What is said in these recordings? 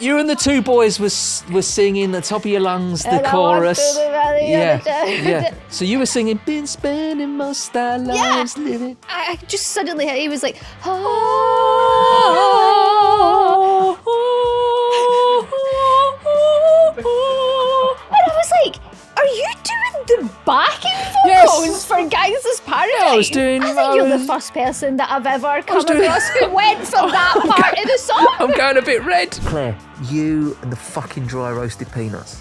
You and the two boys were singing the top of your lungs, the chorus. Yeah. So you were singing, been spending most our lives living. I just suddenly, he was like, And I was like, are you doing the backing vocals for Gangsta's Paradise? Yeah, I was doing. I think you're the first person that I've ever come across who went for that part of the song. I'm going a bit red. Claire, you and the fucking dry roasted peanuts.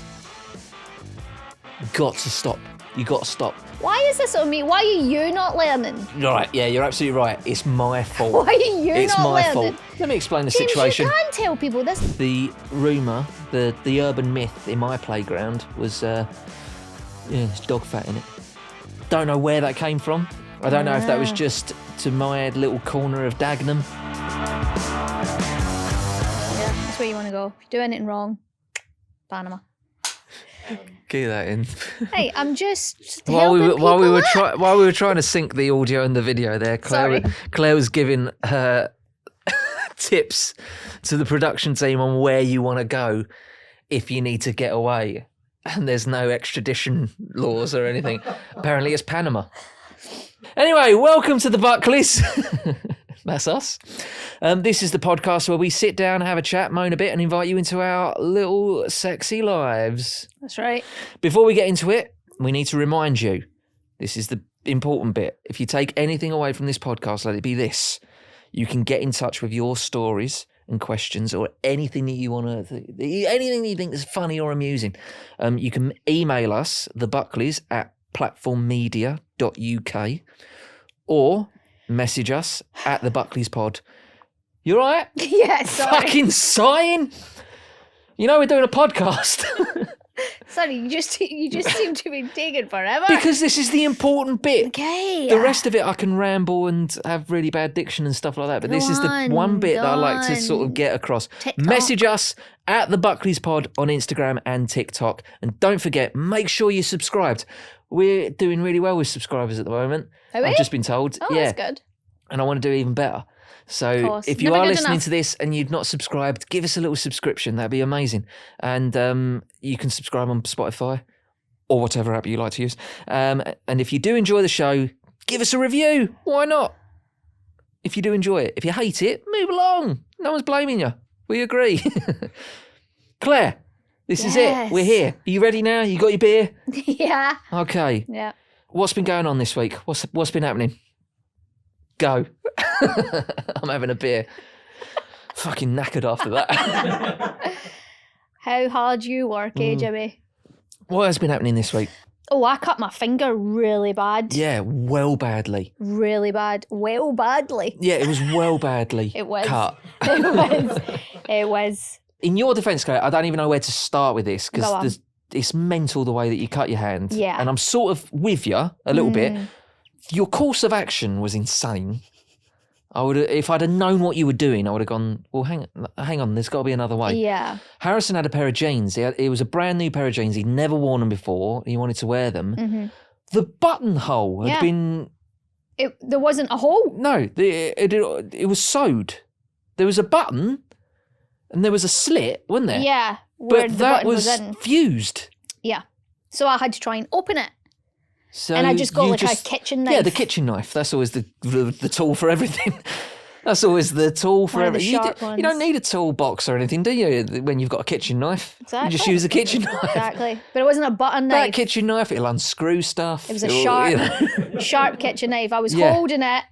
Got to stop. You got to stop. Why is this on me? Why are you not learning? Right, yeah, you're absolutely right. It's my fault. Why are you it's not learning? It's my fault. Let me explain the James, situation. You can't tell people this. The rumour, the urban myth in my playground was, there's dog fat in it. Don't know where that came from. I don't know if that was just to my little corner of Dagenham. Yeah, that's where you want to go. If you do anything wrong, Panama. Get that in. Hey, I'm just while we were helping trying to sync the audio and the video there, Claire was giving her tips to the production team on where you want to go if you need to get away. And there's no extradition laws or anything. Apparently it's Panama. Anyway, welcome to the Buckleys. That's us. This is the podcast where we sit down, have a chat, moan a bit, and invite you into our little sexy lives. That's right. Before we get into it, we need to remind you, this is the important bit. If you take anything away from this podcast, let it be this. You can get in touch with your stories and questions or anything that you want to, anything that you think is funny or amusing. You can email us, the Buckleys, at platformmedia.uk or message us at the Buckleys pod. You all right? Yeah, sorry. Fucking sighing. You know we're doing a podcast. Sorry, you just seem to be taking forever. Because this is the important bit. Okay. The rest of it I can ramble and have really bad diction and stuff like that. But this is the one bit that I like to sort of get across. TikTok. Message us at the Buckleys pod on Instagram and TikTok. And don't forget, make sure you're subscribed. We're doing really well with subscribers at the moment. Are we? I've just been told. Oh, yeah. that's good. And I want to do even better. So if you Never are good listening enough. to this and you've not subscribed, give us a little subscription. That'd be amazing. And you can subscribe on Spotify or whatever app you like to use. And if you do enjoy the show, give us a review. Why not? If you do enjoy it. If you hate it, move along. No one's blaming you. We agree. Claire, this is it. We're here. Are you ready now? You got your beer? Yeah. Okay. Yeah. What's been going on this week? What's been happening? Go. I'm having a beer. Fucking knackered after that. How hard you work, Jimmy? What has been happening this week? Oh, I cut my finger really bad. Yeah, well badly. Really bad. Well, badly. Yeah, it was well badly It was. cut. It was. It was. In your defence, Claire, I don't even know where to start with this Go on. because it's mental the way that you cut your hand. Yeah. And I'm sort of with you a little bit. Your course of action was insane. I would, if I'd have known what you were doing, I would have gone, well, hang on, there's got to be another way. Yeah. Harrison had a pair of jeans. It was a brand new pair of jeans. He'd never worn them before. He wanted to wear them. Mm-hmm. The buttonhole had been... There wasn't a hole. No, it was sewed. There was a button and there was a slit, wasn't there? Yeah. Where But the that button was in. fused. Yeah. So I had to try and open it. So And I just got you like a kitchen knife. Yeah, the kitchen knife. That's always the tool for everything. That's always the tool for One of the everything. sharp You don't ones. need a toolbox or anything, do you, when you've got a kitchen knife? Exactly. You just use a kitchen knife. Exactly. But it wasn't a button That knife. kitchen knife, it'll unscrew stuff. It was a It'll, sharp, you know. sharp kitchen knife. I was Yeah. holding it,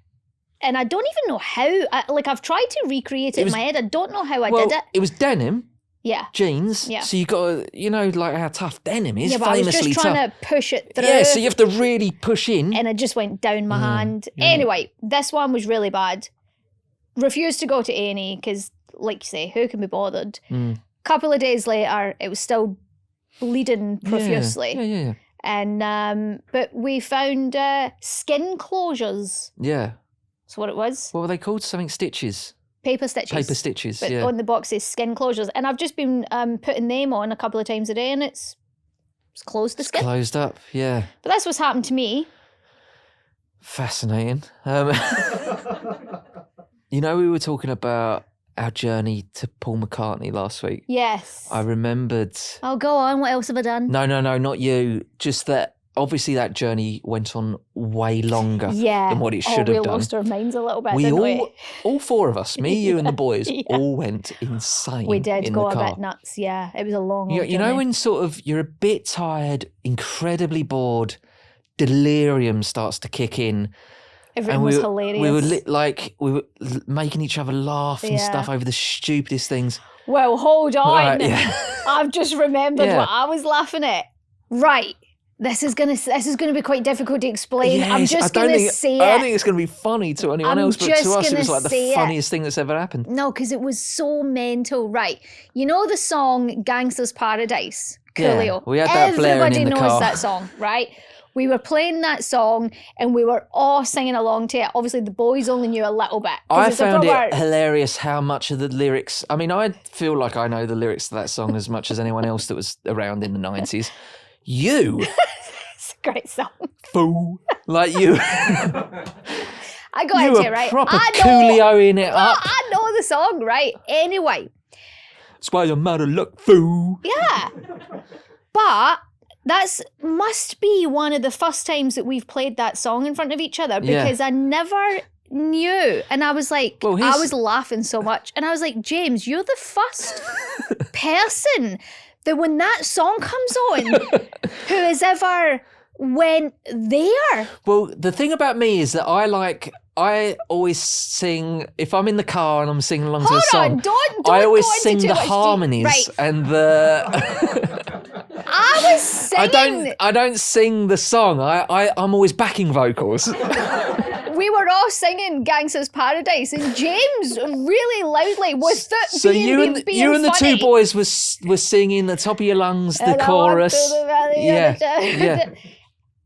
and I don't even know how. I've tried to recreate it in my head. I don't know how I Well, did it. it was denim, Yeah. jeans. Yeah. So you got to, like how tough denim is, Yeah, but I was famously just trying tough. to push it through. Yeah, so you have to really push in. And it just went down my hand. Anyway, this one was really bad. Refused to go to A&E because, like you say, who can be bothered? Couple of days later, it was still bleeding profusely. Yeah. And but we found skin closures. Yeah. That's what it was. What were they called? Something stitches. Paper stitches. Paper stitches, But yeah. on the box is skin closures. And I've just been putting them on a couple of times a day, and it's closed the skin. Closed up, yeah. But that's what's happened to me. Fascinating. We were talking about our journey to Paul McCartney last week, Yes. I remembered. Oh, go on. What else have I done? No, not you. Just that. Obviously, that journey went on way longer than what it should have we done. lost our minds a little bit, We didn't we? all four of us, me, you, and the boys, all went insane. We did in go the a car. bit nuts. Yeah, it was a long. You know when sort of you're a bit tired, incredibly bored, delirium starts to kick in. Everything was hilarious. We were making each other laugh and stuff over the stupidest things. Well, hold on. Right, yeah. I've just remembered what I was laughing at. Right. This is gonna be quite difficult to explain. Yes, I'm just gonna say it. I don't think it's gonna be funny to anyone else, but to us it was like the funniest thing that's ever happened. No, because it was so mental. Right. You know the song Gangsta's Paradise? Coolio. Yeah, we had that blaring in the car. Everybody knows that song, right? We were playing that song and we were all singing along to it. Obviously, the boys only knew a little bit. I found it hilarious how much of the lyrics... I mean, I feel like I know the lyrics to that song as much as anyone else that was around in the 90s. You... It's a great song. Fool. Like you... I got into it, right? Proper Coolio-ing it up. I know the song, right? Anyway. That's why you're mad at luck, fool. Yeah. But... must be one of the first times that we've played that song in front of each other because I never knew. And I was like, I was laughing so much. And I was like, James, you're the first person that when that song comes on who has ever went there. Well, the thing about me is that I always sing, if I'm in the car and I'm singing along to a song, I always sing the harmonies and the... I was singing. I don't sing the song. I'm always backing vocals. We were all singing Gangsta's Paradise and James really loudly was so you and the two boys were singing the top of your lungs, the chorus. Yeah.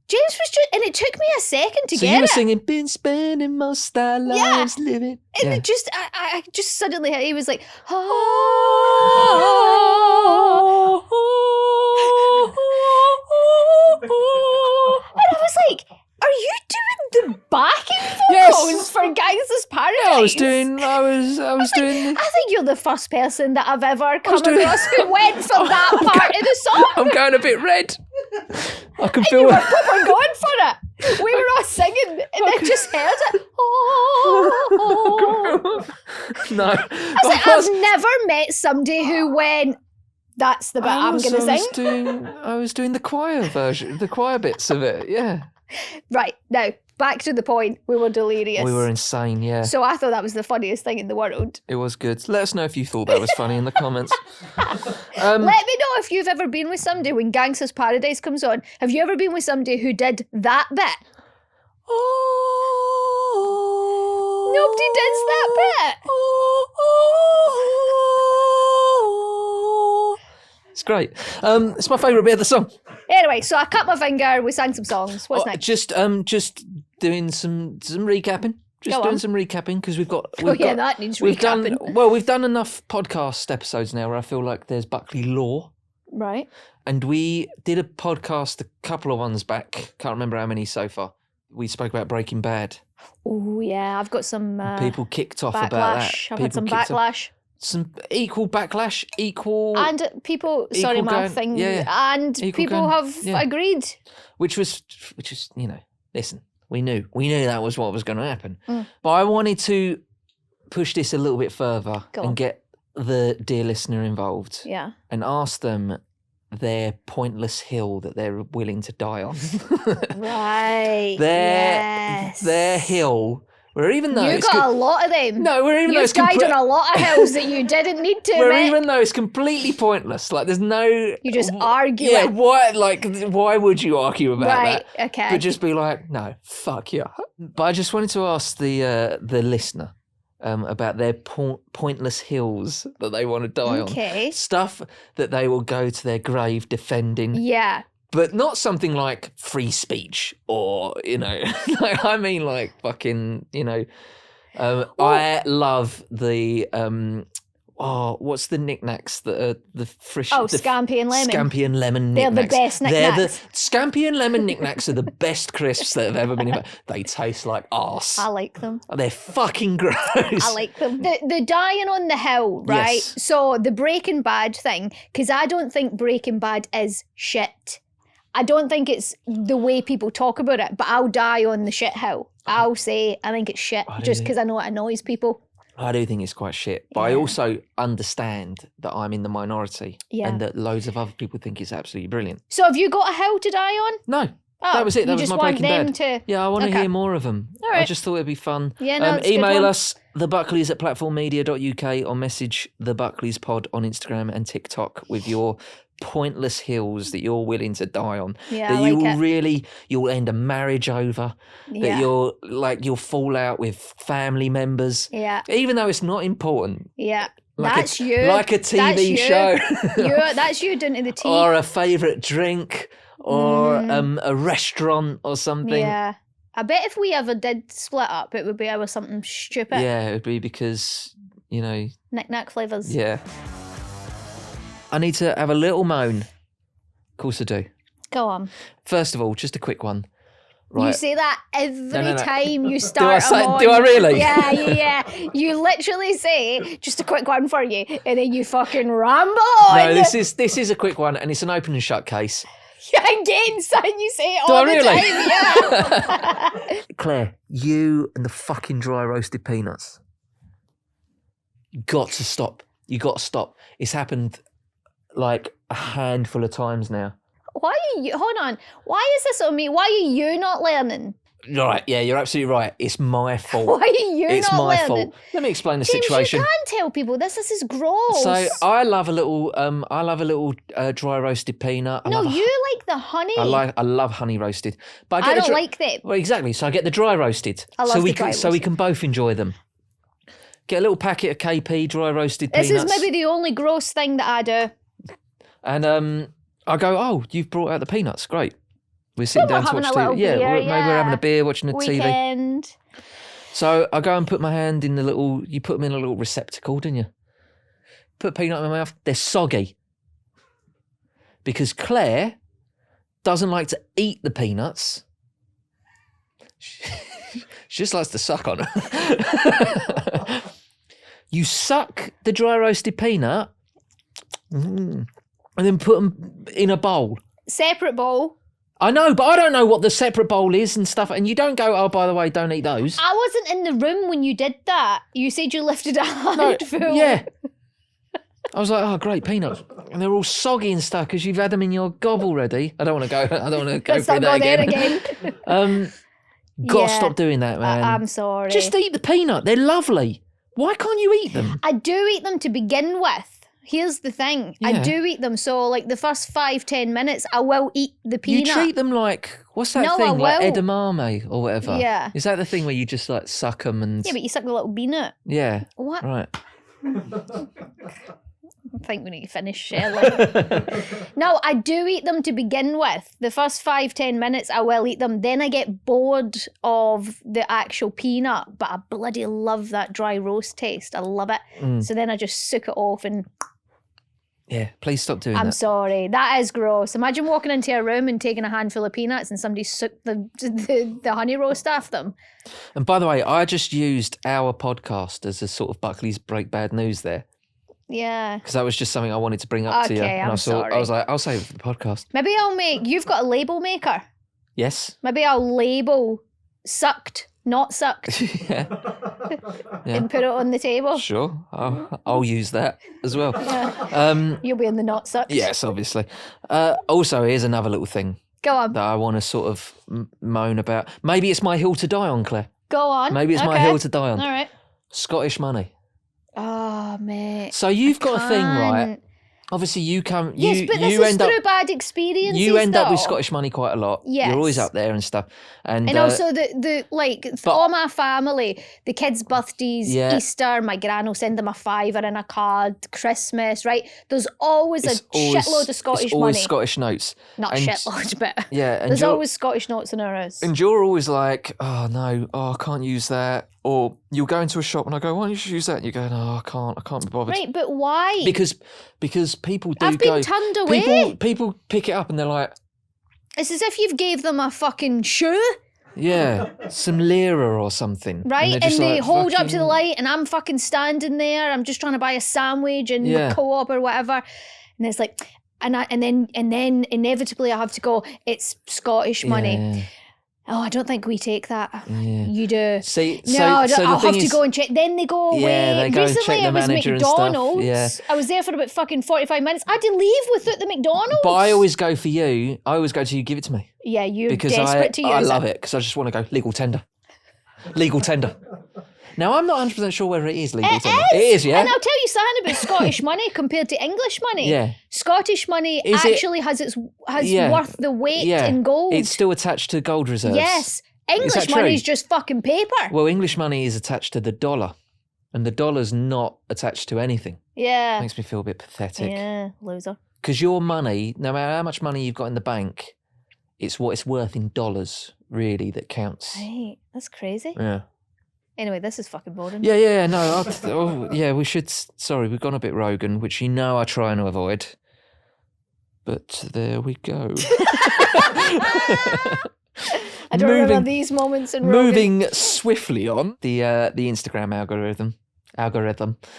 James was just, and it took me a second to get it. So you were singing, been spending most our lives living. And it just, I just suddenly, he was like, oh. And I was like, are you doing the backing vocals for Gangsta's Paradise? Yeah, I was doing. I think you're the first person that I've ever come across who went for that part of the song. I'm going a bit red. I can feel it. You were proper going for it. We were all singing and I just heard it. No. I was like, I've never met somebody who went, that's the bit I'm going to sing. I was doing the choir version, the choir bits of it, yeah. Right, now, back to the point. We were delirious. We were insane, yeah. So I thought that was the funniest thing in the world. It was good. Let us know if you thought that was funny in the comments. Let me know if you've ever been with somebody when Gangsta's Paradise comes on. Have you ever been with somebody who did that bit? Oh, nobody does that bit. It's great. It's my favourite bit of the song. Anyway, so I cut my finger. We sang some songs. What's next? Just doing some recapping. Some recapping because that needs recapping. We've done enough podcast episodes now where I feel like there's Buckley lore. Right. And we did a podcast a couple of ones back. Can't remember how many so far. We spoke about Breaking Bad. Oh yeah, I've got some people kicked off backlash. about that. I've had some backlash. Some equal backlash, and people. Sorry, my thing. Yeah, and people have agreed. Which was, listen, we knew that was what was going to happen. But I wanted to push this a little bit further and get the dear listener involved. Yeah, and ask them their pointless hill that they're willing to die on. Right. Their hill. Where even though you got a lot of them. No, where even though it's died on a lot of hills that you didn't need to. Where even though it's completely pointless, like there's no. You just argue. Yeah, why would you argue about that? Right. Okay. But just be like, no, fuck you. But I just wanted to ask the listener about their pointless hills that they want to die on. Stuff that they will go to their grave defending. Yeah. But not something like free speech or, like, I mean like fucking, I love the, what's the knickknacks that are the fresh? Scampi and lemon. Scampi and lemon They're knickknacks. the best knickknacks. Scampi and lemon knickknacks are the best crisps that have ever been invented. They taste like arse. I like them. They're fucking gross. I like them. The dying on the hill, right? Yes. So the Breaking Bad thing, because I don't think Breaking Bad is shit. I don't think it's the way people talk about it, but I'll die on the shit hill. I'll say I think it's shit just because I know it annoys people. I do think it's quite shit, but I also understand that I'm in the minority and that loads of other people think it's absolutely brilliant. So have you got a hill to die on? No. That was it. That was my Breaking Bad. Yeah, I want to hear more of them. All right. I just thought it'd be fun. Yeah, no, it's email us, thebuckleys@platformmedia.uk, or message the Buckleys pod on Instagram and TikTok with your pointless hills that you're willing to die on. Yeah, that I you like will you'll end a marriage over. That you'll fall out with family members. Yeah. Even though it's not important. Yeah. That's you. Like a TV show. That's you down to the tea. Or a favourite drink. Or a restaurant or something. Yeah. I bet if we ever did split up, it would be over something stupid. Yeah, it would be because, Knick-knack flavours. Yeah. I need to have a little moan. Of course I do. Go on. First of all, just a quick one. Right. You say that every time you start Do I really? Yeah. You literally say, just a quick one for you, and then you fucking ramble on. No, this is a quick one, and it's an open and shut case. Again, son, you say it all the time, yeah. Claire, you and the fucking dry roasted peanuts. You got to stop. You got to stop. It's happened like a handful of times now. Why are you, hold on, why is this on me? Why are you not learning? Right, yeah, you're absolutely right. It's my fault. Why are you it's not my learning? fault. Let me explain the James, situation. You can't tell people this. This is gross. So I love a little dry roasted peanut. You like the honey. I love honey roasted, but I don't like that. Well, exactly. So I get the dry roasted. I love the dry so we can both enjoy them. Get a little packet of KP dry roasted peanuts. This is maybe the only gross thing that I do. And I go, oh, you've brought out the peanuts. Great. We're sitting down to watch TV. Maybe we're having a beer, watching a Weekend. TV. So I go and put my hand in you put them in a little receptacle, didn't you? Put a peanut in my mouth. They're soggy. Because Claire doesn't like to eat the peanuts. She just likes to suck on them. You suck the dry roasted peanut and then put them in a bowl. Separate bowl. I know, but I don't know what the separate bowl is and stuff. And you don't go, oh, by the way, don't eat those. I wasn't in the room when you did that. You said you lifted a handful. Yeah. I was like, oh, great, peanuts. And they're all soggy and stuff because you've had them in your gob already. I don't want to go through that again. Gotta stop doing that, man. I'm sorry. Just eat the peanut. They're lovely. Why can't you eat them? I do eat them to begin with. Here's the thing. Yeah. I do eat them. So, like, the first 5-10 minutes, I will eat the peanut. You treat them like, what's that thing? Like edamame or whatever. Yeah. Is that the thing where you just, like, suck them and... Yeah, but you suck the little bean out. Yeah. What? Right. I think we need to finish, Shirley. No, I do eat them to begin with. The first 5-10 minutes, I will eat them. Then I get bored of the actual peanut, but I bloody love that dry roast taste. I love it. So then I just suck it off and... Yeah, please stop doing that. I'm sorry. That is gross. Imagine walking into a room and taking a handful of peanuts and somebody sucked the honey roast off them. And by the way, I just used our podcast as a sort of Buckley's Break Bad News there. Yeah. Because that was just something I wanted to bring up to you. And I'm sorry. I was like, I'll save it for the podcast. Maybe you've got a label maker. Yes. Maybe I'll label sucked, not sucked. Yeah. And put it on the table. Sure. I'll use that as well. Yeah. You'll be in the not sucked. Yes, obviously. Also, here's another little thing. Go on. That I want to sort of moan about. Maybe it's my hill to die on, Claire. Go on. Maybe it's my hill to die on. All right. Scottish money. Oh, mate. So you've got a thing, right? Obviously, you come. Yes, but this is through bad experiences. You end up with Scottish money quite a lot. Yes. You're always up there and stuff. And also all my family, the kids' birthdays, Easter, my gran will send them a £5 in a card, Christmas, right? There's always shitload of Scottish it's always money. Scottish notes. Not shitload, but yeah, there's always Scottish notes in ours. And you're always like, oh no, I can't use that. Or you'll go into a shop and I go, why don't you just use that? And you go, no, I can't be bothered. Right, but why? Because people do I've been turned away. People pick it up and they're like... It's as if you've gave them a fucking shoe. Yeah, some lira or something. Right, and they hold up to the light and I'm fucking standing there. I'm just trying to buy a sandwich and Co-op or whatever. And it's like... And then inevitably I have to go, it's Scottish money. Oh, I don't think we take that. Yeah. You do. See, I'll have to go and check. Then they go away. Yeah, they go Recently, and check the manager it was McDonald's. And stuff. Yeah. I was there for about fucking 45 minutes. I had to leave without the McDonald's. But I always go for you. I always go to you, give it to me. Yeah, you're because desperate to use it. I love it because I just want to go legal tender. Legal tender. Now, I'm not 100% sure whether it is legal tender. It is, yeah. And I'll tell you something about Scottish money compared to English money. Yeah. Scottish money actually has worth the weight in gold. It's still attached to gold reserves. Yes. English money is just fucking paper. Well, English money is attached to the dollar, and the dollar's not attached to anything. Yeah. Makes me feel a bit pathetic. Yeah, loser. Because your money, no matter how much money you've got in the bank, it's what it's worth in dollars, really, that counts. Right. That's crazy. Yeah. Anyway, this is fucking boring. Yeah, no. We should... Sorry, we've gone a bit Rogan, which you know I try and avoid. But there we go. I don't remember these moments in Rogan. Moving swiftly on, the Instagram algorithm.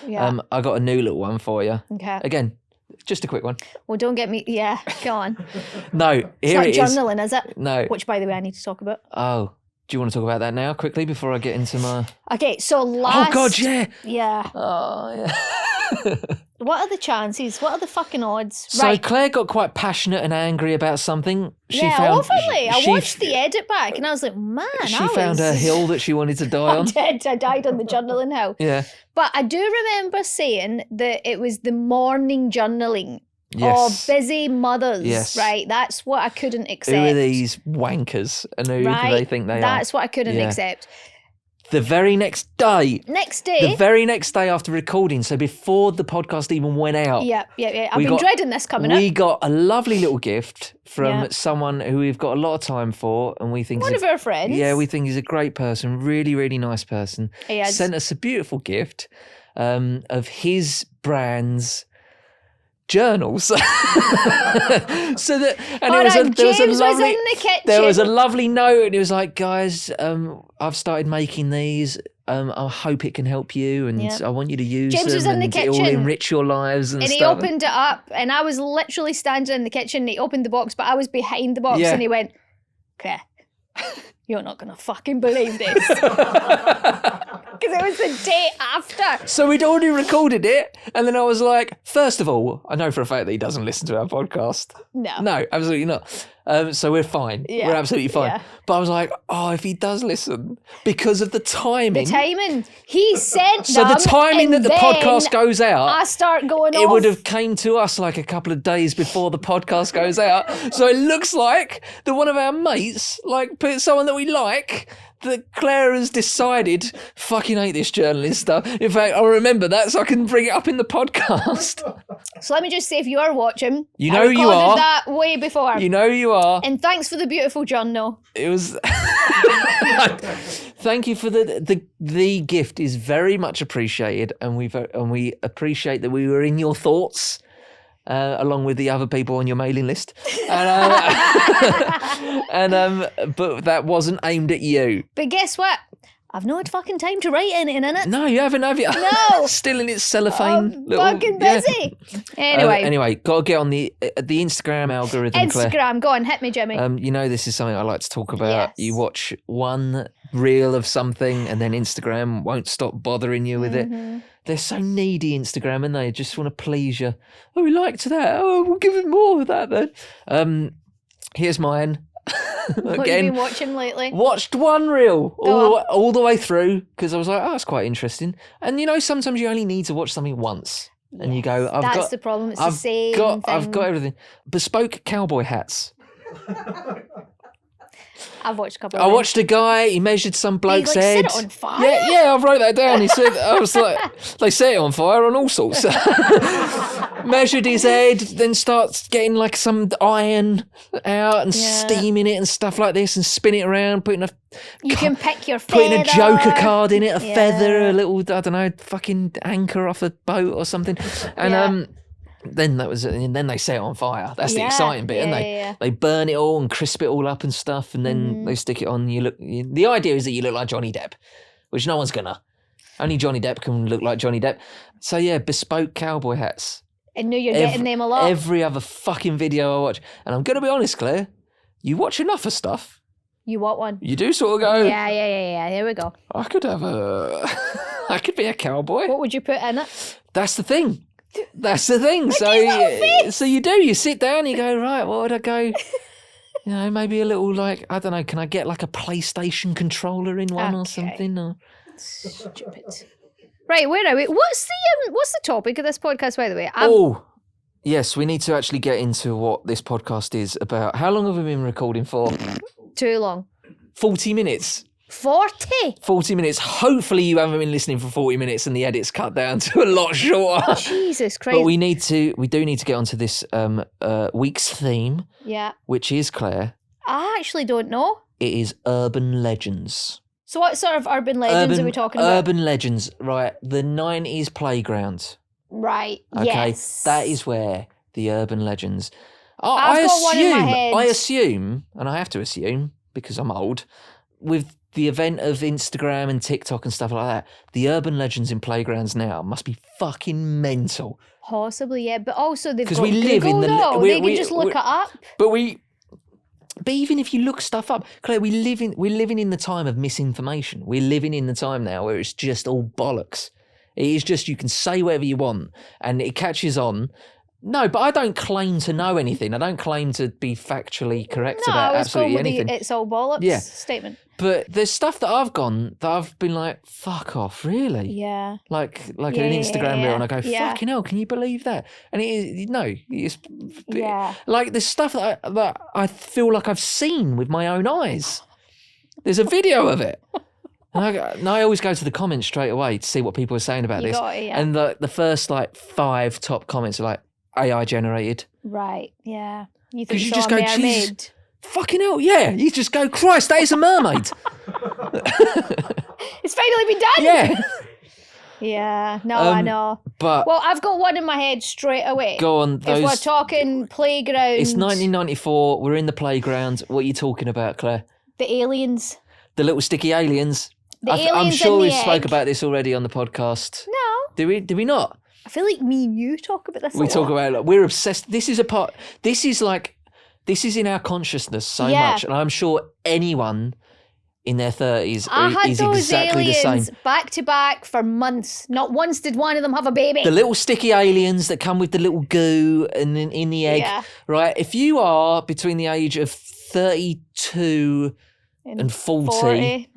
Yeah. I got a new little one for you. Okay. Again, just a quick one. Well, don't get me... Yeah, go on. No, here it is. It's not journaling, is it? No. Which, by the way, I need to talk about. Oh. Do you want to talk about that now, quickly, before I get into my... Okay, so last... Oh, God, yeah. Yeah. Oh, yeah. What are the chances? What are the fucking odds? So Claire got quite passionate and angry about something. Overly. I watched the edit back and I was like, man, She found her hill that she wanted to die on. I died on the journaling hill. Yeah. But I do remember saying that it was the morning journaling. Yes. Or busy mothers, right? That's what I couldn't accept. Who are these wankers and who do they think they are? That's what I couldn't accept. The very next day. The very next day after recording, so before the podcast even went out. Yeah. I've been dreading this coming up. We got a lovely little gift from someone who we've got a lot of time for and we think... One of our friends. Yeah, we think he's a great person, really, really nice person. He is. Sent us a beautiful gift of his brand's journals. So that, and there was a lovely note, and it was like, guys, I've started making these. I hope it can help you, and I want you to use James them, was in and the kitchen, it will enrich your lives and stuff. stuff. He opened it up, and I was literally standing in the kitchen. And he opened the box, but I was behind the box, and he went, "Claire, you're not gonna fucking believe this." Because it was the day after. So we'd already recorded it, and then I was like, first of all, I know for a fact that he doesn't listen to our podcast. No, absolutely not. So we're fine. Yeah. We're absolutely fine. Yeah. But I was like, oh, if he does listen, because of the timing. He sent So the timing that the podcast goes out, I start going off. It would have came to us like a couple of days before the podcast goes out. So it looks like that one of our mates, like someone that we like, that Claire has decided, fucking hate this journaling stuff. In fact, I'll remember that so I can bring it up in the podcast. So let me just say, if you are watching, you know you are. That way before. You know you are. And thanks for the beautiful journal. It was... Thank you for the gift is very much appreciated, and we appreciate that we were in your thoughts. Along with the other people on your mailing list, but that wasn't aimed at you. But guess what? I've not had fucking time to write anything in it. No, you haven't, have you? No. Still in its cellophane. Fucking busy. Yeah. Anyway, got to get on the Instagram algorithm. Claire. Go on, hit me, Jimmy. You know this is something I like to talk about. Yes. You watch one reel of something, and then Instagram won't stop bothering you with it. They're so needy, Instagram, and they just want to please you. Oh, we liked that. Oh, we'll give it more of that then. Here's mine. What have you been watching lately? Watched one reel all the way through because I was like, oh, that's quite interesting. And you know, sometimes you only need to watch something once, and you go, That's the problem. It's the same thing. I've got everything. Bespoke cowboy hats. I've watched a couple of I watched a guy, he measured some bloke's head. Set it on fire? Yeah, I wrote that down. He said, I was like, they set it on fire on all sorts. measured his head, then starts getting like some iron out and steaming it and stuff like this and spinning it around, putting can pick your feather. Putting a joker card in it, a feather, a little, I don't know, fucking anchor off a boat or something. And then they set it on fire. That's the exciting bit, isn't they? They burn it all and crisp it all up and stuff, and then they stick it on. The idea is that you look like Johnny Depp, which no one's gonna. Only Johnny Depp can look like Johnny Depp. So yeah, bespoke cowboy hats. I knew you're getting them a lot. Every other fucking video I watch. And I'm going to be honest, Claire, you watch enough of stuff. You want one? You do sort of go... Yeah. Here we go. I could be a cowboy. What would you put in it? That's the thing. So you do. You sit down and you go, right, what would I go... maybe a little like, I don't know, can I get like a PlayStation controller in one or something? Or... Stupid. Right, where are we? What's the topic of this podcast, by the way? Yes, we need to actually get into what this podcast is about. How long have we been recording for? Too long. 40 minutes. 40? 40 minutes. Hopefully you haven't been listening for 40 minutes and the edit's cut down to a lot shorter. Jesus Christ. But we do need to get onto this week's theme. Yeah. Which is, Claire? I actually don't know. It is urban legends. So what sort of urban legends are we talking about? Urban legends, right. The 90s playground. Right, okay, yes. That is where the urban legends... I've got one in my head. I assume, and I have to assume, because I'm old, with the event of Instagram and TikTok and stuff like that, the urban legends in playgrounds now must be fucking mental. Possibly, yeah. But also they've got we live Google, in though. They can just look it up. But even if you look stuff up, Claire, we're living in the time of misinformation. We're living in the time now where it's just all bollocks. It is just you can say whatever you want and it catches on. No, but I don't claim to know anything. I don't claim to be factually correct about absolutely anything. It's all bollocks statement. But there's stuff that I've been like, fuck off, really? Yeah. Like an Instagram reel, and I go, fucking hell, can you believe that? And it's like there's stuff that I feel like I've seen with my own eyes. There's a video of it. And I always go to the comments straight away to see what people are saying about this. And the first 5 top comments are like, AI generated. Right, yeah. You think you so just a go, mermaid? Fucking hell, yeah. You just go, Christ, that is a mermaid. It's finally been done. Yeah. Yeah, no, I know. But I've got one in my head straight away. Go on. If we're talking playground. It's 1994. We're in the playground. What are you talking about, Claire? The aliens. The little sticky aliens. I'm sure we spoke about this already on the podcast. No. Did we not? I feel like me and you talk about this a lot. We talk about it. We're obsessed. This is in our consciousness so much. And I'm sure anyone in their 30s is exactly the same. Back to back for months. Not once did one of them have a baby. The little sticky aliens that come with the little goo and in the egg, right? If you are between the age of 32 and 40,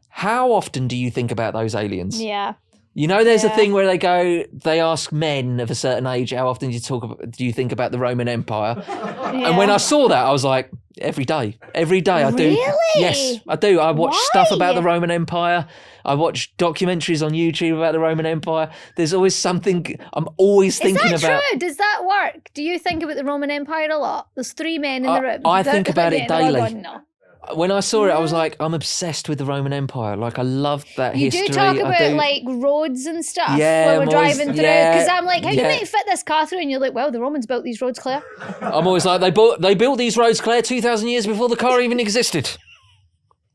how often do you think about those aliens? Yeah. You know, there's a thing where they ask men of a certain age, how often do you think about the Roman Empire? Yeah. And when I saw that, I was like, every day I do. Really? Yes, I do. I watch stuff about the Roman Empire. I watch documentaries on YouTube about the Roman Empire. There's always something I'm always thinking about. Is that true? Does that work? Do you think about the Roman Empire a lot? There's 3 men in the room. I think about it daily. Going, no. When I saw it, I was like, I'm obsessed with the Roman Empire. Like, I love that history. You do talk about, like, roads and stuff when we're driving through. Because I'm like, how do you make fit this car through? And you're like, well, the Romans built these roads, Claire. I'm always like, they built these roads, Claire, 2,000 years before the car even existed.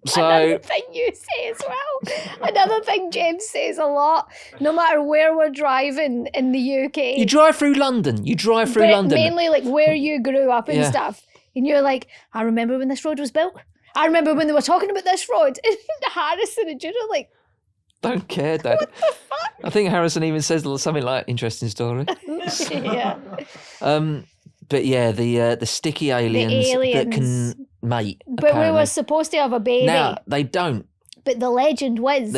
So another thing you say as well. Another thing James says a lot, no matter where we're driving in the UK. You drive through London. Mainly, like, where you grew up and stuff. And you're like, I remember when this road was built. I remember when they were talking about this road. And Harrison and Judah are like, don't care, Dad. What the fuck? I think Harrison even says something like, interesting story. Yeah. But yeah, the sticky aliens that can mate. But apparently. We were supposed to have a baby. Now, they don't. But the legend was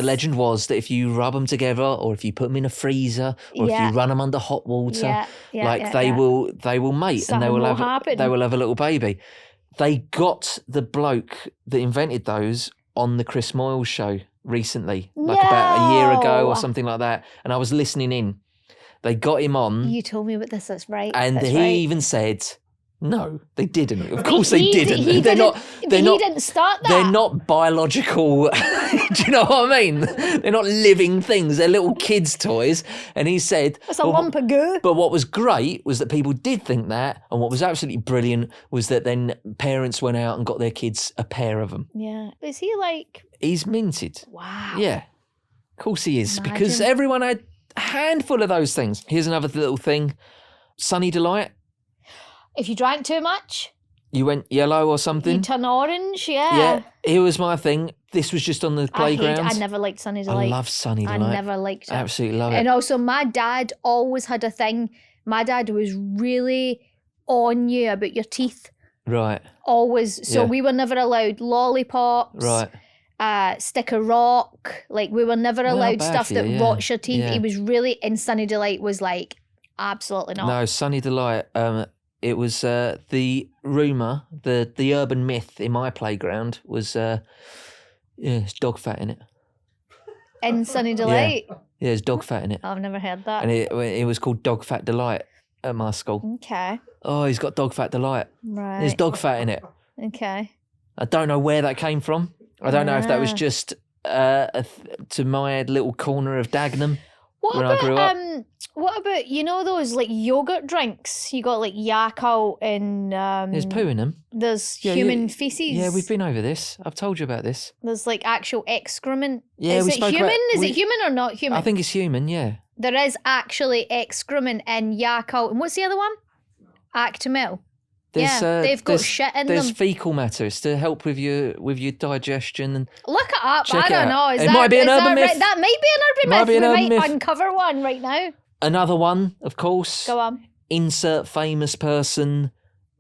that if you rub them together, or if you put them in a freezer, or if you run them under hot water, they will mate. Something and they will have a little baby. They got the bloke that invented those on the Chris Moyles show recently, like about a year ago or something like that. And I was listening in, They got him on. You told me about this. That's right. And that's he right. even said, no, they didn't. Of course they didn't. He They're didn't, not. he They're not. didn't start that. They're not biological. Do you know what I mean? They're not living things. They're little kids' toys. And he said, It's a lump of goo. But what was great was that people did think that, and what was absolutely brilliant was that then parents went out and got their kids a pair of them. Yeah. Is he like... He's minted. Wow. Yeah. Of course he is, Imagine. because everyone had a handful of those things. Here's another little thing. Sunny Delight. If you drank too much, You went yellow or you something? turn orange, Yeah. Here was my thing. This was just on the playground. I never liked Sunny Delight. I love Sunny Delight. I never liked it. Absolutely love it. And also, my dad always had a thing. My dad was really on you about your teeth. Right. Always. So Yeah. we were never allowed lollipops. Right. Stick a rock. Like, we were never Well, allowed bad stuff for you, that yeah. rots your teeth. Yeah. He was really... And Sunny Delight was like, absolutely not. No, Sunny Delight. It was the rumour, the urban myth in my playground was, there's dog fat in it. In Sunny Delight? Yeah, there's dog fat in it. I've never heard that. And it was called Dog Fat Delight at my school. Okay. Oh, he's got dog fat delight. Right. There's dog fat in it. Okay. I don't know where that came from. I don't know if that was Ah. just to my little corner of Dagenham What when I grew up. what about, you know, those like yogurt drinks? You got like Yakult and There's poo in them. there's Yeah, human feces. Yeah, we've been over this. I've told you about this. There's like actual excrement. Yeah, Is we it spoke human? about- Is we- it human or not human? I think it's human, yeah. There is actually excrement in Yakult. And what's the other one? Actimel. There's, Yeah, they've got there's- shit in There's them. fecal matter. It's to help with your digestion. And Look it up. Check I it don't out. know. Is It that, might be an is urban that myth. right? That might be an urban Might myth. be an We urban might myth. uncover one right now. another one, of course. Go on. Insert famous person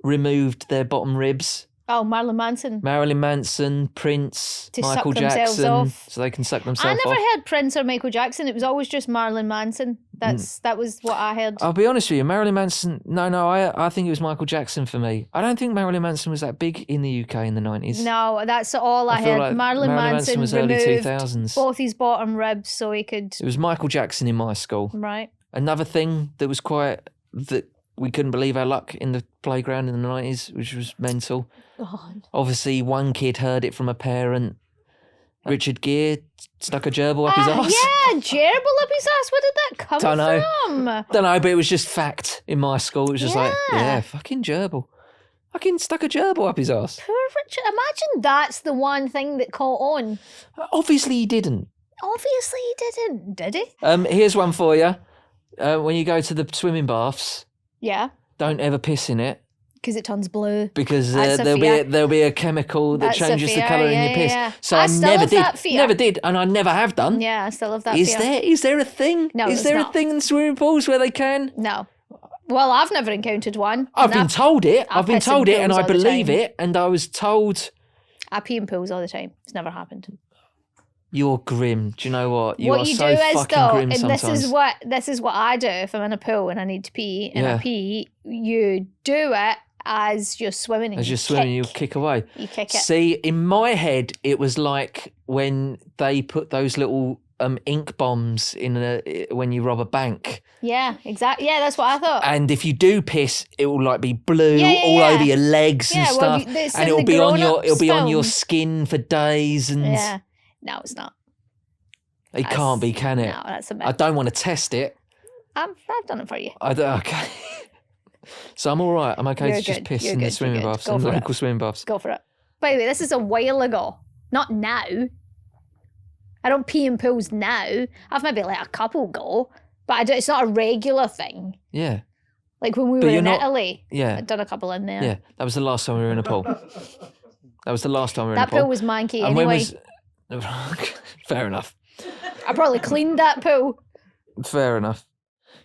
removed their bottom ribs. Oh, Marilyn Manson. Marilyn Manson, Prince, To suck Michael themselves Jackson, off. so they can suck I themselves never off. heard Prince or Michael Jackson. It was always just Marilyn Manson. That was what I heard. I'll be honest with you, Marilyn Manson. No, I think it was Michael Jackson for me. I don't think Marilyn Manson was that big in the UK in the 90s. No, that's all I feel heard. like Marilyn Manson was early removed 2000s. both his bottom ribs so he could. It was Michael Jackson in my school. Right. Another thing that was that we couldn't believe our luck in the playground in the 90s, which was mental. God. Obviously, one kid heard it from a parent. Richard Gere stuck a gerbil up his arse. Yeah, gerbil up his ass. Where did that come Don't know. from? Don't know, but it was just fact in my school. It was just like, Yeah. yeah, fucking gerbil. Fucking stuck a gerbil up his arse. Poor Richard. Imagine that's the one thing that caught on. Obviously, he didn't. Obviously he didn't, did he? Here's one for you. When you go to the swimming baths, Yeah, don't ever piss in it because it turns blue. because That's a there'll be a chemical that That's a changes the fear, colour in yeah, your piss. yeah. So I I still never have did. that fear. Never did, and I never have done. Yeah, I still have that Is fear. there a thing? No, Is it's there not. a thing in swimming pools where they can? No. Well, I've never encountered one. I've and been told it. I I've been piss in told it, and pools I all the believe time. it. And I was told I pee in pools all the time. It's never happened. you're grim. Do you know what? You what are you so do is fucking though, grim and sometimes. this is what I do if I'm in a pool and I need to pee and I Yeah. pee. You do it as you're swimming. And As you you're swimming, you kick. kick away. You kick it. See, in my head, it was like when they put those little ink bombs in when you rob a bank. Yeah, exactly. Yeah, that's what I thought. And if you do piss, it will like be blue Yeah, yeah, all yeah. over your legs and Yeah, well, stuff, it's and in it'll the be on your grown-ups film. skin for days, and Yeah. No, it's not. it can't be, can it? No, that's a myth. I don't want to test it. I've done it for you. Okay. So I'm all right. I'm okay You're to just good, piss you're in the good, swimming you're good. baths, Go in the for it. local swimming baths. Go for it. By the way, this is a while ago. Not now. I don't pee in pools now. I've maybe let a couple go, but it's not a regular thing. Yeah. Like when we But were you're in not- Italy, Yeah. I'd done a couple in there. Yeah. That was the last time we were in a pool. That was the last time we were in a That pool. pool was manky And when anyway. was fair enough. I probably cleaned that pool. Fair enough.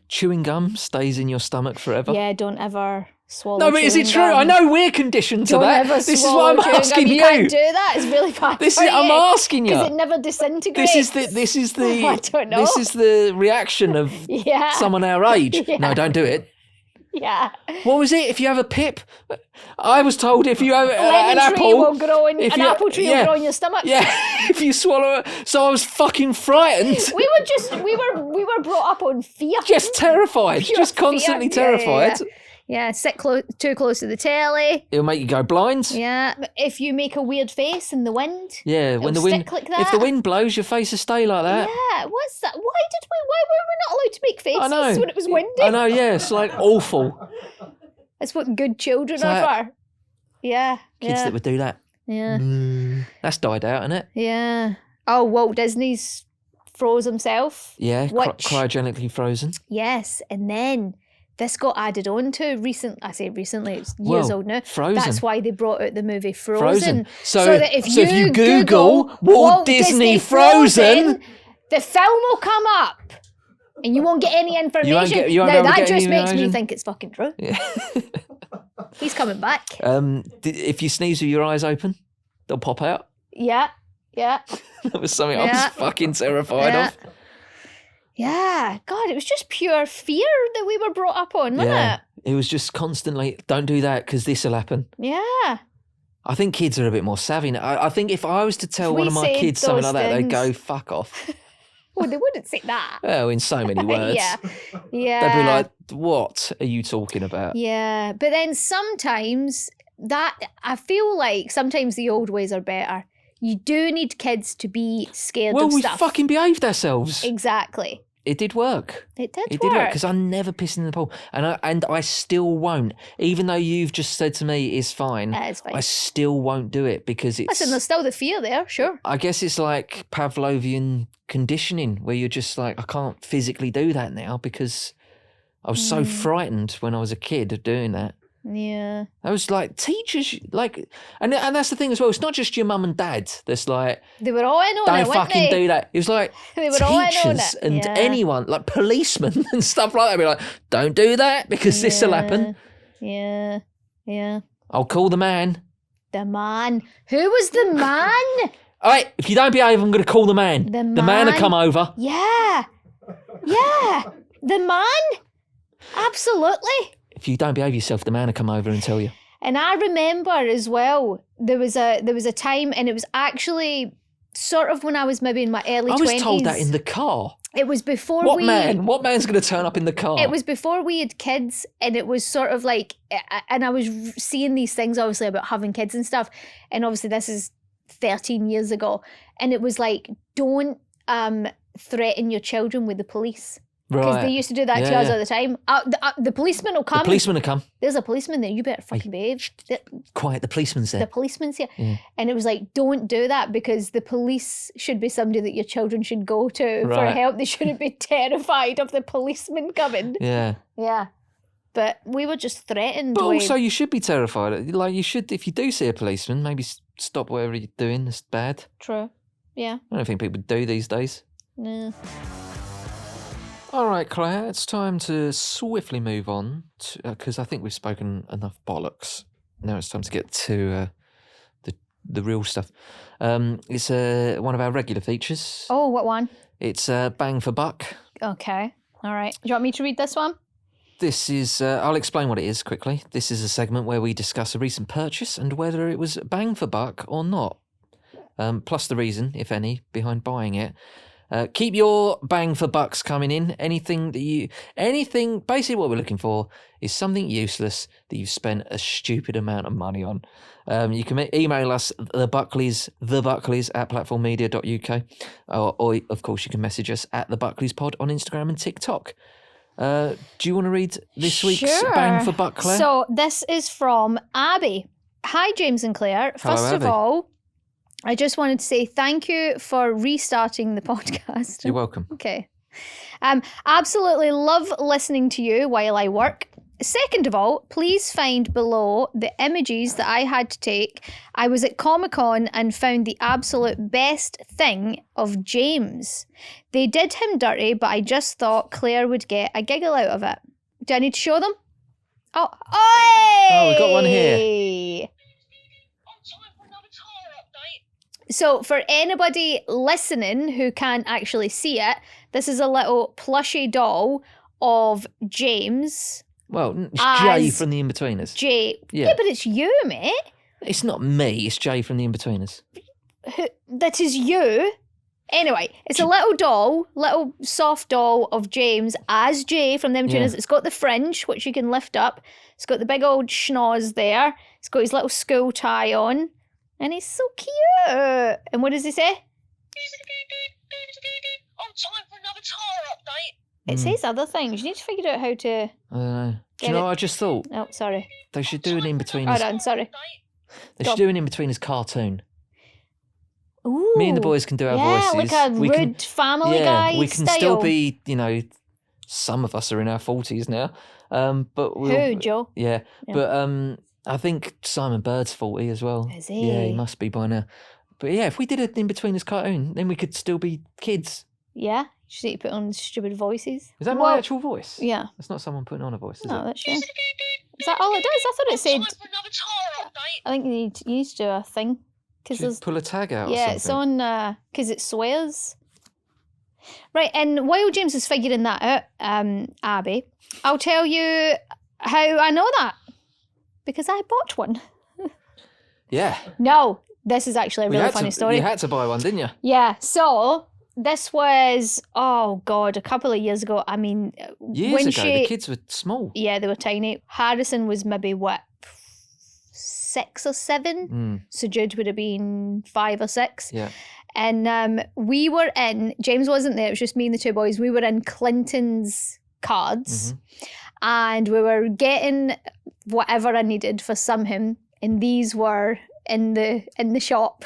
Chewing gum stays in your stomach forever. Yeah, don't ever swallow. No, but is it chewing true? gum. I know we're conditioned to Don't that. ever This is swallow what I'm chewing asking gum. you. You can't do that. It's really bad. This for is I'm you, asking you. because it never disintegrates. This is the I don't know. This is the reaction of Yeah. someone our age. Yeah. No, don't do it. Yeah. What was it? If you have a pip, I was told if you have an Lemon tree apple, will grow in, an apple tree will grow in your stomach. Yeah, if you swallow it. So I was fucking frightened. We were brought up on fear. Just terrified. Pure Just constantly fear. terrified. Yeah, sit too close to the telly. It'll make you go blind. Yeah, if you make a weird face in the wind. Yeah, when the wind, like that. if the wind blows, your face will stay like that. Yeah, what's that? Why were we not allowed to make faces I know. when it was windy? I know, yeah, it's like awful. That's what good children are for. Yeah. Kids that would do that. Yeah. That's died out, isn't it? Yeah. Oh, Walt Disney's froze himself. Yeah, cryogenically frozen. Yes, and then this got added on to I say recently, it's years old now. Frozen. That's why they brought out the movie Frozen. So that if you Google Walt Disney Frozen, the film will come up. And you won't get any information. You won't now, that get just any makes me information. think it's fucking true. Yeah. He's coming back. If you sneeze with your eyes open, they'll pop out. Yeah. That was something I was fucking terrified of. Yeah. God, it was just pure fear that we were brought up on, wasn't it? It was just constantly, don't do that because this will happen. Yeah. I think kids are a bit more savvy now. I think if I was to tell one of my said kids something like those that, they'd go, things- fuck off. Well, they wouldn't say that. Well, in so many words. Yeah. They'd be like, what are you talking about? Yeah. But then sometimes I feel like sometimes the old ways are better. You do need kids to be scared Well, of we stuff. fucking behaved ourselves. Exactly. It did work. It did work work. because I never pissed in the pool, and I still won't. Even though you've just said to me it's fine, It's fine. I still won't do it because it's. Listen, there's still the fear there, sure. I guess it's like Pavlovian conditioning, where you're just like, I can't physically do that now because I was so frightened when I was a kid of doing that. Yeah. I was like, teachers, like, and that's the thing as well. It's not just your mum and dad that's like, They were all in on don't it, weren't fucking they? do that. It was like They were all in on teachers it. and Yeah. anyone, like policemen and stuff like that. Be like, don't do that because this will happen. Yeah. I'll call the man. The man. Who was the man? All right, if you don't behave, I'm going to call the man. The man will man. come over. Yeah. The man. Absolutely. If you don't behave yourself, the man will come over and tell you. And I remember as well, there was a time, and it was actually sort of when I was maybe in my early 20s. I was told that in the car. It was before What man's going to turn up in the car? It was before we had kids, and it was sort of like, and I was seeing these things obviously about having kids and stuff, and obviously this is 13 years ago, and it was like, don't threaten your children with the police. Because they used to do that to us all the time. The policeman will come. The policeman will come. There's a policeman there. You better fucking behave. Quiet, the policeman's there. The policeman's here. Yeah. And it was like, don't do that because the police should be somebody that your children should go to for help. They shouldn't be terrified of the policeman coming. Yeah. Yeah. But we were just threatened. But also you should be terrified. Like you should, if you do see a policeman, maybe stop whatever you're doing that's bad. True. Yeah. I don't think people do these days. Yeah. All right, Claire, it's time to swiftly move on because I think we've spoken enough bollocks. Now it's time to get to the real stuff. It's one of our regular features. Oh, what one? It's Bang for Buck. Okay. All right. Do you want me to read this one? This is, I'll explain what it is quickly. This is a segment where we discuss a recent purchase and whether it was bang for buck or not. Plus the reason, if any, behind buying it. Keep your bang for bucks coming in. Basically what we're looking for is something useless that you've spent a stupid amount of money on. You can email us, the Buckleys at platformmedia.uk. Or, of course, you can message us at the Buckleys Pod on Instagram and TikTok. Do you want to read this week's bang for buck, Claire? So this is from Abby. Hi, James and Claire. First Hello, of Abby. all, I just wanted to say thank you for restarting the podcast. You're welcome. Okay. Absolutely love listening to you while I work. Second of all, please find below the images that I had to take. I was at Comic-Con and found the absolute best thing of James. They did him dirty, but I just thought Claire would get a giggle out of it. Do I need to show them? Oh, we've got one here. So for anybody listening who can't actually see it, this is a little plushy doll of James. Well, it's Jay from the In-Betweeners. Jay. Yeah, but it's you, mate. It's not me. It's Jay from the In-Betweeners. That is you. Anyway, it's a little soft doll of James as Jay from the In-Betweeners. Yeah. It's got the fringe, which you can lift up. It's got the big old schnoz there. It's got his little school tie on. And he's so cute. And what does he say? On time for another tire update. It says other things. You need to figure out how to... I don't know. Do you know what I just thought? Oh, sorry. They should do an In-Betweeners... Hold on, sorry. They should do an In-Betweeners cartoon. Ooh. Me and the boys can do our voices. Yeah, like a rude Family Guy we can style. still be, some of us are in our 40s now. But Who, Joe? Yeah, but I think Simon Bird's 40 as well. Is he? Yeah, he must be by now. But yeah, if we did an In-Betweeners cartoon, then we could still be kids. Yeah, just need to put on stupid voices. Is that my actual voice? Yeah. That's not someone putting on a voice, is no, it? that's you. Is that all it does? I thought it said... I think you need to do a thing. Should pull a tag out Yeah, or it's something. on... Because it swears. Right, and while James is figuring that out, Abby, I'll tell you how I know that. Because I bought one. Yeah. No, this is actually a really funny story. You had to buy one, didn't you? Yeah, so this was, a couple of years ago. I mean, years ago, the kids were small. Yeah, they were tiny. Harrison was maybe, 6 or 7? So Jude would have been 5 or 6. Yeah. And we were in, James wasn't there, it was just me and the two boys. We were in Clinton's cards and we were getting whatever I needed for somehow, and these were in the shop.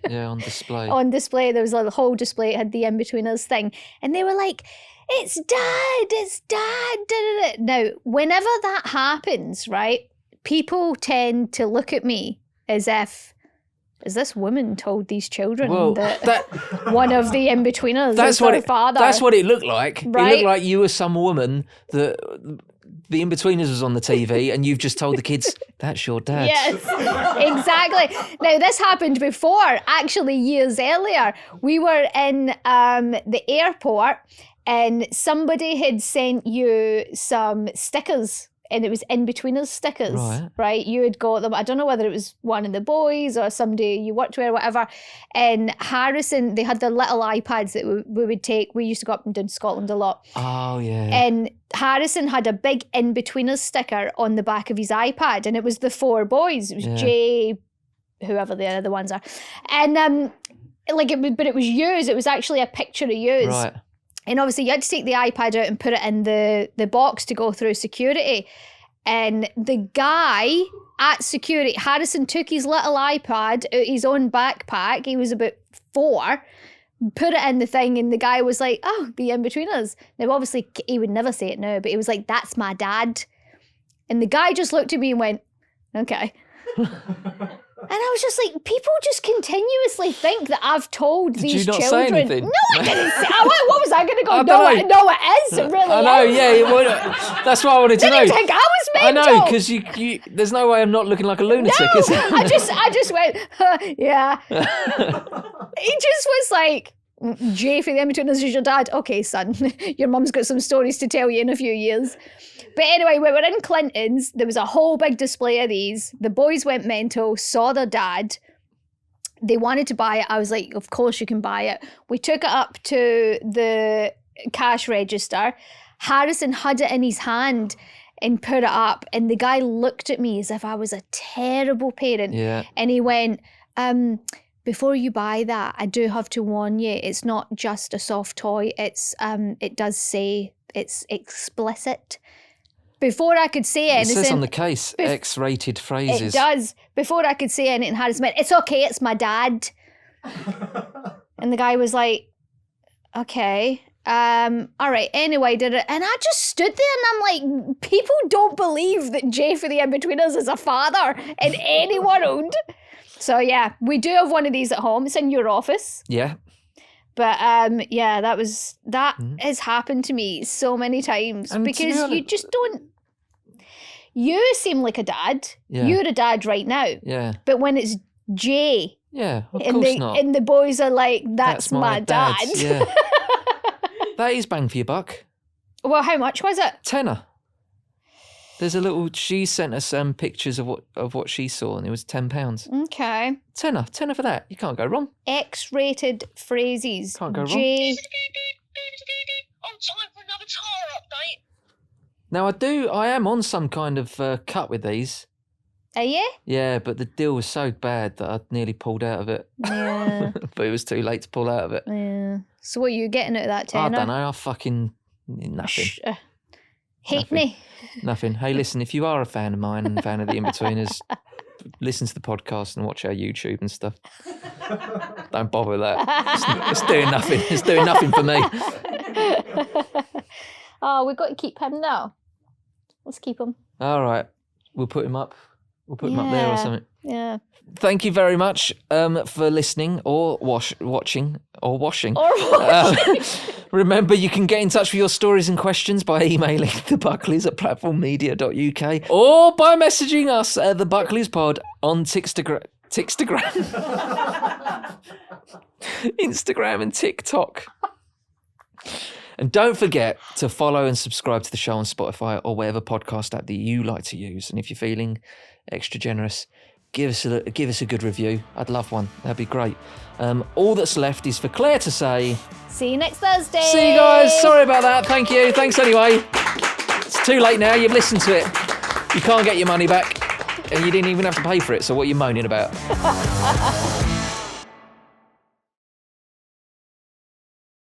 Yeah, on display. On display, there was a whole display. It had the In-Betweeners thing, and they were like, "It's Dad, it's Dad." Da, da, da. Now, whenever that happens, right, people tend to look at me as if, is this woman told these children that one of the In-Betweeners is their father? That's what it looked like. Right? It looked like you were some woman that the In-Betweeners was on the TV and you've just told the kids, that's your dad. Yes, exactly. Now, this happened before, actually years earlier. We were in the airport and somebody had sent you some stickers. And it was In-Betweeners stickers, right? You had got them. I don't know whether it was one of the boys or somebody you worked with or whatever. And Harrison, they had their little iPads that we would take. We used to go up and down to Scotland a lot. Oh, yeah. And Harrison had a big In-Betweeners sticker on the back of his iPad. And it was the 4 boys. It was Jay, whoever the other ones are. And but it was yous. It was actually a picture of yous. Right. And obviously you had to take the iPad out and put it in the box to go through security. And the guy at security, Harrison took his little iPad out his own backpack. He was about 4, put it in the thing, and the guy was like, "Oh, the In-Betweeners." Now, obviously, he would never say it now, but he was like, "That's my dad." And the guy just looked at me and went, "Okay." And I was just like, people just continuously think that I've told these children. Did you not say anything? No, I didn't say. What was I going to go? No, it is. It really I know, is. Yeah. That's what I wanted to know. Did you think I was mental? I know, because you. There's no way I'm not looking like a lunatic, is there? I just went, yeah. He just was like, "Jay for the In-Betweeners is your dad. Okay, son, your mum's got some stories to tell you in a few years." But anyway, we were in Clinton's. There was a whole big display of these. The boys went mental, saw their dad. They wanted to buy it. I was like, of course you can buy it. We took it up to the cash register. Harrison had it in his hand and put it up. And the guy looked at me as if I was a terrible parent. Yeah. And he went, "Before you buy that, I do have to warn you, it's not just a soft toy. It does say it's explicit." Before I could say anything... It says on the case, X-rated phrases. It does. Before I could say anything, Harrison went, "It's okay, it's my dad." And the guy was like, "Okay, all right, anyway, did it?" And I just stood there and I'm like, people don't believe that Jay for the In-Betweeners is a father in any world. So yeah, we do have one of these at home. It's in your office. Yeah. But yeah, that has happened to me so many times, and because you just don't. You seem like a dad. Yeah. You're a dad right now. Yeah. But when it's Jay, of course not. And the boys are like, "That's my dad." Yeah. That is bang for your buck. Well, how much was it? £10. There's a little. She sent us pictures of what she saw, and it was £10. Okay. Tenner for that. You can't go wrong. X-rated phrases. Can't go wrong. On time for another tyre update. Now I am on some kind of cut with these. Are you? Yeah, but the deal was so bad that I nearly pulled out of it. Yeah. But it was too late to pull out of it. Yeah. So what are you getting out of that tenner? I don't know. I fucking nothing. Hate me. Nothing. Hey, listen, if you are a fan of mine and a fan of the In-Betweeners, listen to the podcast and watch our YouTube and stuff. Don't bother with that. It's doing nothing. It's doing nothing for me. Oh, we've got to keep him now. Let's keep him. All right. We'll put him up. We'll put him up there or something. Yeah. Thank you very much for listening or watching. Remember, you can get in touch with your stories and questions by emailing the Buckleys at platformmedia.uk or by messaging us at the Buckleys Pod on Instagram and TikTok. And don't forget to follow and subscribe to the show on Spotify or whatever podcast app that you like to use. And if you're feeling extra generous, give us a good review. I'd love one. That'd be great. All that's left is for Claire to say, see you next Thursday. See you guys. Sorry about that. Thank you. Thanks anyway. It's too late now. You've listened to it. You can't get your money back. And you didn't even have to pay for it. So what are you moaning about?